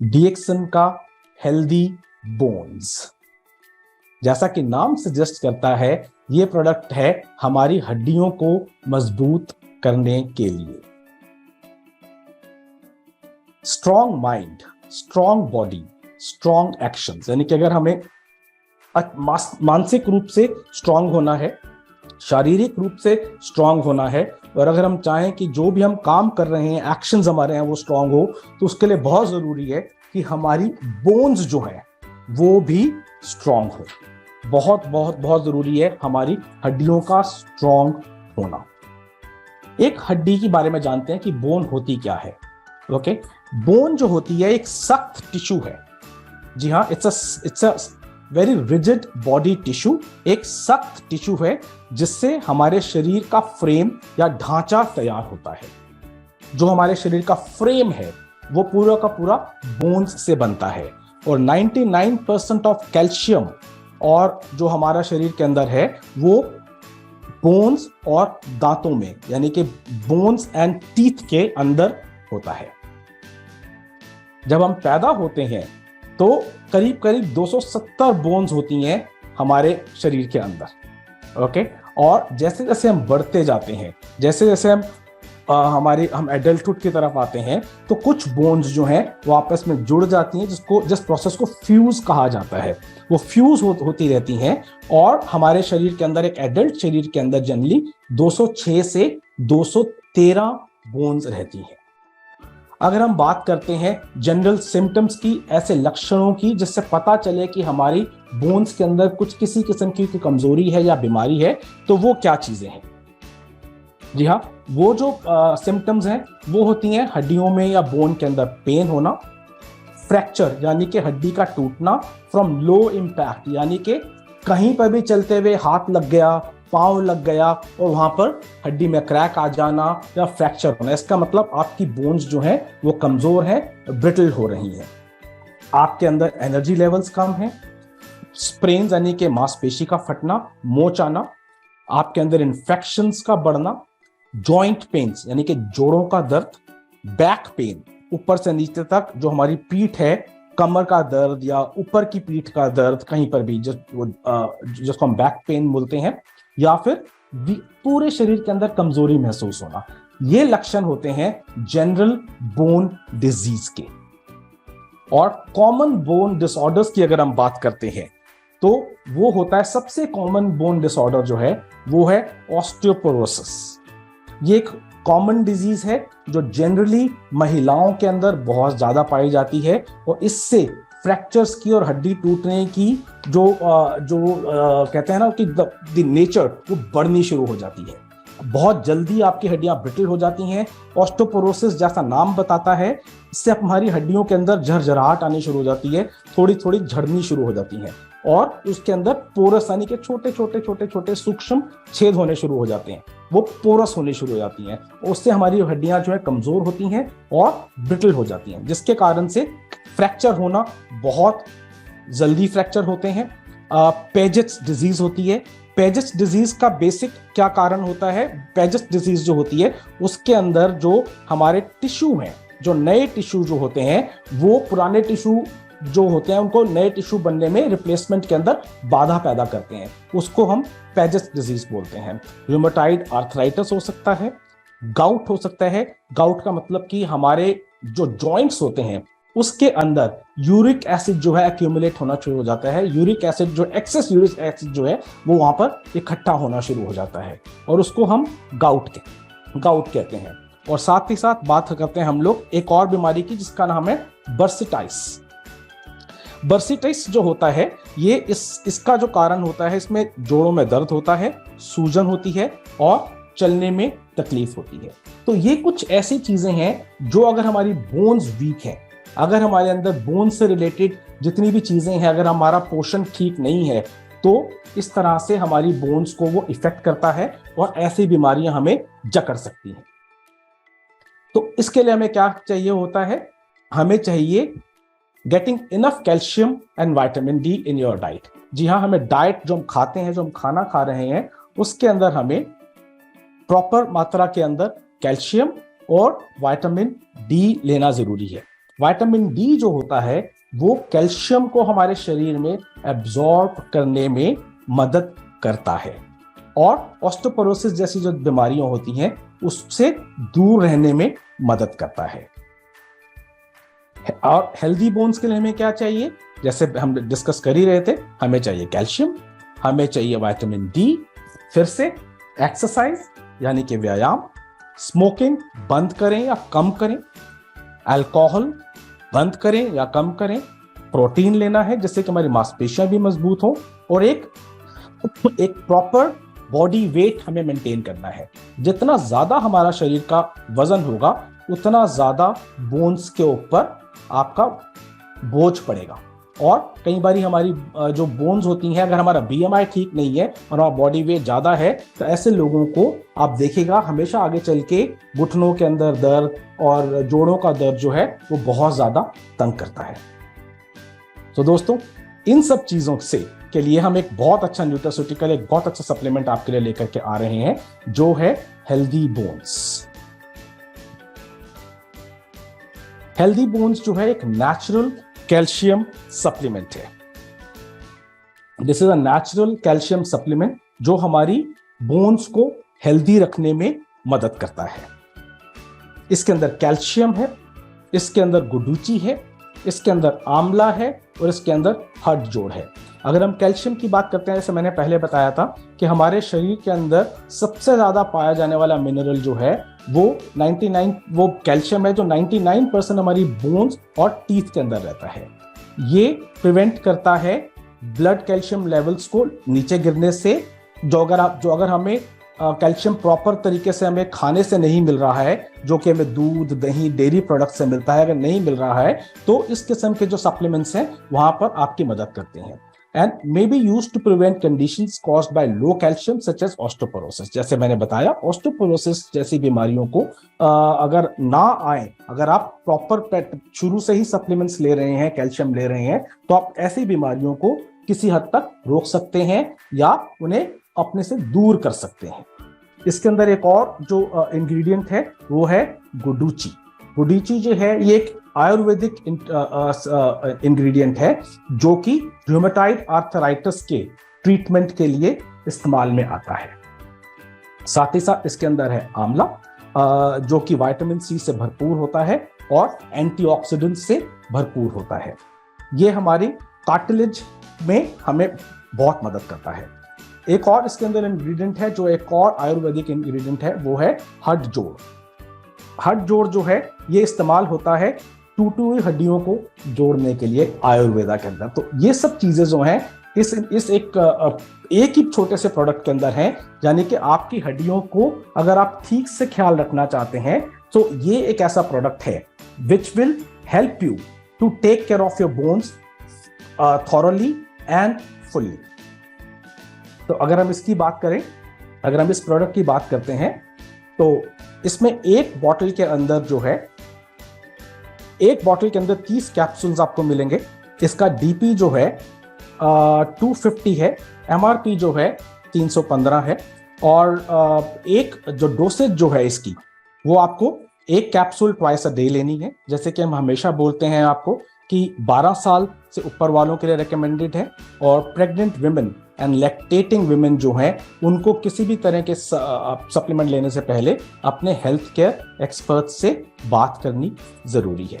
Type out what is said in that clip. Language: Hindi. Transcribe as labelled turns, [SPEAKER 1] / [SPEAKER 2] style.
[SPEAKER 1] डीएक्सन का हेल्दी बोन्स। जैसा कि नाम सजेस्ट करता है, ये प्रोडक्ट है हमारी हड्डियों को मजबूत करने के लिए। Strong mind, strong body, strong actions, यानी कि अगर हमें मानसिक रूप से स्ट्रॉन्ग होना है, शारीरिक रूप से स्ट्रॉन्ग होना है, और अगर हम चाहें कि जो भी हम काम कर रहे हैं, एक्शंस हमारे हैं, वो स्ट्रॉन्ग हो, तो उसके लिए बहुत जरूरी है कि हमारी बोन्स जो है वो भी स्ट्रॉन्ग हो। बहुत बहुत बहुत जरूरी है हमारी हड्डियों का स्ट्रॉन्ग होना। एक हड्डी के बारे में जानते हैं कि बोन होती क्या है। ओके, बोन जो होती है एक सख्त टिश्यू है। जी हाँ, it's a very rigid body tissue, एक सख्त टिश्यू है जिससे हमारे शरीर का फ्रेम या ढांचा तैयार होता है। जो हमारे शरीर का फ्रेम है वो पूरा का पूरा बोन्स से बनता है, और 99% ऑफ कैल्शियम और जो हमारा शरीर के अंदर है वो बोन्स और दांतों में, यानी कि बोन्स एंड टीथ के अंदर होता है। जब हम पैदा होते हैं तो करीब करीब 270 बोन्स होती हैं हमारे शरीर के अंदर। ओके, और जैसे जैसे हम बढ़ते जाते हैं, जैसे जैसे हम एडल्टहुड की तरफ आते हैं, तो कुछ बोन्स जो हैं वो आपस में जुड़ जाती हैं, जिस प्रोसेस को फ्यूज कहा जाता है। वो फ्यूज होती रहती हैं, और हमारे शरीर के अंदर, एक एडल्ट शरीर के अंदर जनरली 206 से 213 बोन्स रहती हैं। अगर हम बात करते हैं जनरल सिम्टम्स की, ऐसे लक्षणों की जिससे पता चले कि हमारी बोन्स के अंदर कुछ किसी किस्म की कमजोरी है या बीमारी है, तो वो क्या चीजें हैं? जी हाँ, वो जो सिम्टम्स हैं वो होती हैं हड्डियों में या बोन के अंदर पेन होना, फ्रैक्चर यानी कि हड्डी का टूटना, फ्रॉम लो इम्पैक्ट यानी कि कहीं पर भी चलते हुए हाथ लग गया, पांव लग गया और वहां पर हड्डी में क्रैक आ जाना या फ्रैक्चर होना। इसका मतलब आपकी बोन्स जो है वो कमजोर है, ब्रिटल हो रही है। आपके अंदर एनर्जी लेवल्स कम है, स्प्रेन्स यानी कि मांसपेशी का फटना, मोच आना, आपके अंदर इन्फेक्शंस का बढ़ना, जॉइंट पेन्स यानी कि जोड़ों का दर्द, बैक पेन ऊपर से नीचे तक, जो हमारी पीठ है, कमर का दर्द या ऊपर की पीठ का दर्द कहीं पर भी, जिसको हम बैक पेन बोलते हैं, या फिर पूरे शरीर के अंदर कमजोरी महसूस होना। ये लक्षण होते हैं जनरल बोन डिजीज के। और कॉमन बोन डिसऑर्डर्स की अगर हम बात करते हैं तो वो होता है, सबसे कॉमन बोन डिसऑर्डर जो है वो है ऑस्टियोपोरोसिस। ये एक कॉमन डिजीज है जो जनरली महिलाओं के अंदर बहुत ज्यादा पाई जाती है, और इससे फ्रैक्चर्स की और हड्डी टूटने की जो कहते हैं ना कि द नेचर, वो बढ़नी शुरू हो जाती है। बहुत जल्दी आपकी हड्डियां ब्रिटल हो जाती हैं। ऑस्टियोपोरोसिस जैसा नाम बताता है, इससे हमारी हड्डियों के अंदर झरझराहट आनी शुरू हो जाती है, थोड़ी थोड़ी झड़नी शुरू हो जाती हैं, और उसके अंदर पोरस यानी कि छोटे छोटे छोटे छोटे सूक्ष्म छेद होने शुरू हो जाते हैं, वो पोरस होने शुरू हो जाती हैं। उससे हमारी हड्डियां जो है कमजोर होती हैं और ब्रिटल हो जाती हैं, जिसके कारण से फ्रैक्चर होना, बहुत जल्दी फ्रैक्चर होते हैं। पेजेट्स डिजीज होती है। पेजेट्स डिजीज का बेसिक क्या कारण होता है? पेजेट्स डिजीज जो होती है उसके अंदर जो हमारे टिश्यू हैं, जो नए टिश्यू जो होते हैं, वो पुराने टिश्यू जो होते हैं उनको नए टिश्यू बनने में, रिप्लेसमेंट के अंदर बाधा पैदा करते हैं, उसको हम पेजेट्स डिजीज बोलते हैं। रूमेटॉइड आर्थराइटिस हो सकता है, गाउट हो सकता है। गाउट का मतलब कि हमारे जो जॉइंट्स होते हैं उसके अंदर यूरिक एसिड जो है एक्यूमुलेट होना शुरू हो जाता है। यूरिक एसिड जो एक्सेस यूरिक एसिड जो है वो वहां पर इकट्ठा होना शुरू हो जाता है, और उसको हम गाउट कहते हैं। और साथ ही साथ बात करते हैं हम लोग एक और बीमारी की जिसका नाम है बर्सिटाइटिस। बर्सिटाइटिस जो होता है, ये इसका जो कारण होता है, इसमें जोड़ों में दर्द होता है, सूजन होती है और चलने में तकलीफ होती है। तो ये कुछ ऐसी चीजें हैं जो अगर हमारी बोन्स वीक है, अगर हमारे अंदर बोन से रिलेटेड जितनी भी चीजें हैं, अगर हमारा पोषण ठीक नहीं है, तो इस तरह से हमारी बोन्स को वो इफेक्ट करता है और ऐसी बीमारियां हमें जकड़ सकती हैं। तो इसके लिए हमें क्या चाहिए होता है? हमें चाहिए getting enough calcium and vitamin D in your diet. जी हाँ, हमें डाइट जो हम खाते हैं, जो हम खाना खा रहे हैं, उसके अंदर हमें प्रॉपर मात्रा के अंदर कैल्शियम और विटामिन डी लेना जरूरी है। विटामिन डी जो होता है वो कैल्शियम को हमारे शरीर में एब्जॉर्ब करने में मदद करता है और ऑस्टियोपोरोसिस जैसी जो बीमारियां होती हैं उससे दूर रहने में मदद करता है। और हेल्दी बोन्स के लिए हमें क्या चाहिए, जैसे हम डिस्कस कर ही रहे थे, हमें चाहिए कैल्शियम, हमें चाहिए विटामिन डी, फिर से एक्सरसाइज यानी कि व्यायाम, स्मोकिंग बंद करें या कम करें, अल्कोहल बंद करें या कम करें, प्रोटीन लेना है जिससे कि हमारी मांसपेशियां भी मजबूत हो, और एक प्रॉपर बॉडी वेट हमें मेंटेन करना है। जितना ज्यादा हमारा शरीर का वजन होगा उतना ज्यादा बोन्स के ऊपर आपका बोझ पड़ेगा। और कई बार हमारी जो बोन्स होती हैं, अगर हमारा बीएमआई ठीक नहीं है और हमारा बॉडी वेट ज्यादा है तो ऐसे लोगों को आप देखेगा हमेशा आगे चल के घुटनों के अंदर दर्द और जोड़ों का दर्द जो है वो बहुत ज्यादा तंग करता है। तो दोस्तों, इन सब चीजों से के लिए हम एक बहुत अच्छा न्यूट्रास्यूटिकल, एक बहुत अच्छा सप्लीमेंट आपके लिए लेकर के आ रहे हैं जो है हेल्दी बोन्स। हेल्दी बोन्स जो है एक नेचुरल कैल्शियम सप्लीमेंट है। This is a natural calcium supplement जो हमारी बोन्स को हेल्दी रखने में मदद करता है। इसके अंदर कैल्शियम है, इसके अंदर गुडुचि है, इसके अंदर आंवला है और इसके अंदर हड जोड़ है। अगर हम कैल्शियम की बात करते हैं, जैसे मैंने पहले बताया था कि हमारे शरीर के अंदर सबसे ज्यादा पाया जाने वाला मिनरल जो है वो 99 वो कैल्शियम है, जो 99% हमारी बोन्स और टीथ के अंदर रहता है। ये प्रिवेंट करता है ब्लड कैल्शियम लेवल्स को नीचे गिरने से। जो अगर हमें कैल्शियम प्रॉपर तरीके से हमें खाने से नहीं मिल रहा है, जो कि हमें दूध, दही, डेयरी प्रोडक्ट से मिलता है, अगर नहीं मिल रहा है तो इस किस्म के जो सप्लीमेंट्स हैं वहां पर आपकी मदद करते हैं। And may be used to prevent conditions caused by low calcium such as osteoporosis. जैसे मैंने बताया, ऑस्टियोपोरोसिस जैसी बीमारियों को अगर ना आए, अगर आप प्रॉपर शुरू से ही सप्लीमेंट्स ले रहे हैं, कैल्शियम ले रहे हैं, तो आप ऐसी बीमारियों को किसी हद तक रोक सकते हैं या उन्हें अपने से दूर कर सकते हैं। इसके अंदर एक और जो इंग्रेडिएंट है वो है गुडुचि। गुडुचि जो है ये एक आयुर्वेदिक इंग्रेडिएंट है जो कि रूमेटॉइड आर्थराइटिस के ट्रीटमेंट के लिए इस्तेमाल में आता है। साथ ही साथ इसके अंदर है आंवला जो कि विटामिन सी से भरपूर होता है और एंटीऑक्सीडेंट से भरपूर होता है। ये हमारी कार्टिलेज में हमें बहुत मदद करता है। एक और इसके अंदर इंग्रेडिएंट है जो एक और आयुर्वेदिक इंग्रेडिएंट है, वो है हड जोड़। हड जोड़ जो है ये इस्तेमाल होता है टूटी हुई हड्डियों को जोड़ने के लिए आयुर्वेदा के अंदर। तो ये सब चीजें जो हैं इस एक ही छोटे से प्रोडक्ट के अंदर हैं, यानी कि आपकी हड्डियों को अगर आप ठीक से ख्याल रखना चाहते हैं तो ये एक ऐसा प्रोडक्ट है which will help you to take care of your bones thoroughly and fully. तो अगर हम इसकी बात करें, अगर हम इस प्रोडक्ट की बात करते हैं तो इसमें एक बॉटल के अंदर जो है, एक बॉटल के अंदर 30 कैप्सूल्स आपको मिलेंगे। इसका डीपी जो है 250 है, एमआरपी जो है 315 है और एक जो डोसेज जो है इसकी वो आपको एक कैप्सूल ट्वाइस अ डे लेनी है। जैसे कि हम हमेशा बोलते हैं आपको कि 12 साल से ऊपर वालों के लिए रिकमेंडेड है और pregnant women and lactating women जो हैं उनको किसी भी तरह के सप्लीमेंट लेने से पहले अपने हेल्थ केयर एक्सपर्ट से बात करनी जरूरी है।